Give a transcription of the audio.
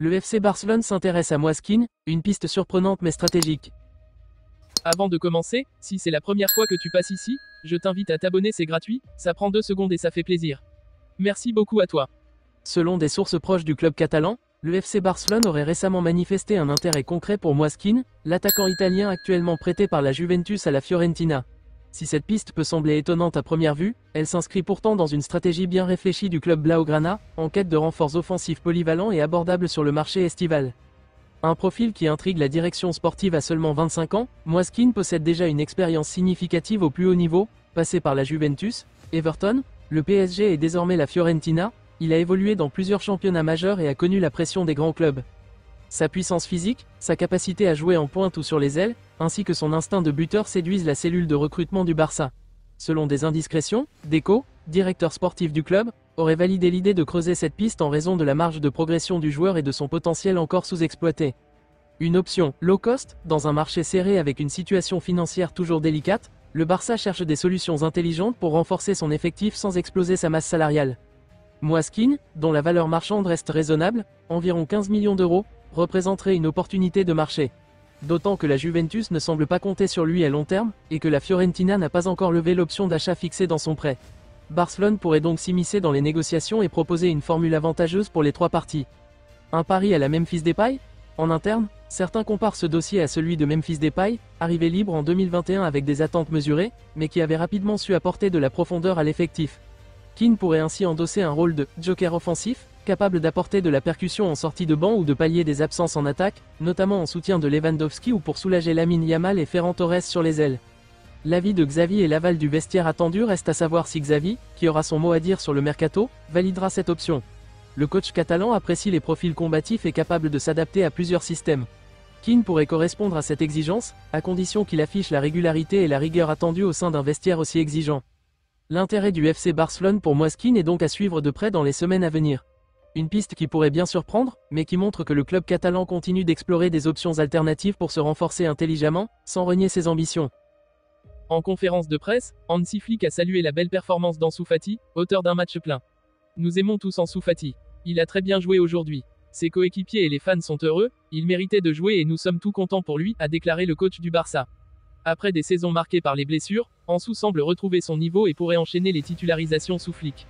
Le FC Barcelone s'intéresse à Moiskin, une piste surprenante mais stratégique. Avant de commencer, si c'est la première fois que tu passes ici, je t'invite à t'abonner, c'est gratuit, ça prend 2 secondes et ça fait plaisir. Merci beaucoup à toi. Selon des sources proches du club catalan, le FC Barcelone aurait récemment manifesté un intérêt concret pour Moiskin, l'attaquant italien actuellement prêté par la Juventus à la Fiorentina. Si cette piste peut sembler étonnante à première vue, elle s'inscrit pourtant dans une stratégie bien réfléchie du club Blaugrana, en quête de renforts offensifs polyvalents et abordables sur le marché estival. Un profil qui intrigue la direction sportive à seulement 25 ans, Moiskin possède déjà une expérience significative au plus haut niveau, passé par la Juventus, Everton, le PSG et désormais la Fiorentina. Il a évolué dans plusieurs championnats majeurs et a connu la pression des grands clubs. Sa puissance physique, sa capacité à jouer en pointe ou sur les ailes, ainsi que son instinct de buteur séduisent la cellule de recrutement du Barça. Selon des indiscrétions, Deco, directeur sportif du club, aurait validé l'idée de creuser cette piste en raison de la marge de progression du joueur et de son potentiel encore sous-exploité. Une option low cost, dans un marché serré avec une situation financière toujours délicate, le Barça cherche des solutions intelligentes pour renforcer son effectif sans exploser sa masse salariale. Moiskin, dont la valeur marchande reste raisonnable, environ 15 millions d'euros, représenterait une opportunité de marché. D'autant que la Juventus ne semble pas compter sur lui à long terme, et que la Fiorentina n'a pas encore levé l'option d'achat fixée dans son prêt. Barcelone pourrait donc s'immiscer dans les négociations et proposer une formule avantageuse pour les trois parties. Un pari à la Memphis Depay ? En interne, certains comparent ce dossier à celui de Memphis Depay, arrivé libre en 2021 avec des attentes mesurées, mais qui avait rapidement su apporter de la profondeur à l'effectif. Keane pourrait ainsi endosser un rôle de joker offensif, capable d'apporter de la percussion en sortie de banc ou de pallier des absences en attaque, notamment en soutien de Lewandowski ou pour soulager Lamine Yamal et Ferran Torres sur les ailes. L'avis de Xavi et l'aval du vestiaire attendu reste à savoir si Xavi, qui aura son mot à dire sur le mercato, validera cette option. Le coach catalan apprécie les profils combatifs et capable de s'adapter à plusieurs systèmes. Keane pourrait correspondre à cette exigence, à condition qu'il affiche la régularité et la rigueur attendues au sein d'un vestiaire aussi exigeant. L'intérêt du FC Barcelone pour Moiskin est donc à suivre de près dans les semaines à venir. Une piste qui pourrait bien surprendre, mais qui montre que le club catalan continue d'explorer des options alternatives pour se renforcer intelligemment, sans renier ses ambitions. En conférence de presse, Hansi Flick a salué la belle performance d'Ansu Fati, auteur d'un match plein. Nous aimons tous Ansu Fati. Il a très bien joué aujourd'hui. Ses coéquipiers et les fans sont heureux, il méritait de jouer et nous sommes tout contents pour lui, a déclaré le coach du Barça. Après des saisons marquées par les blessures, Ansu semble retrouver son niveau et pourrait enchaîner les titularisations sous Flick.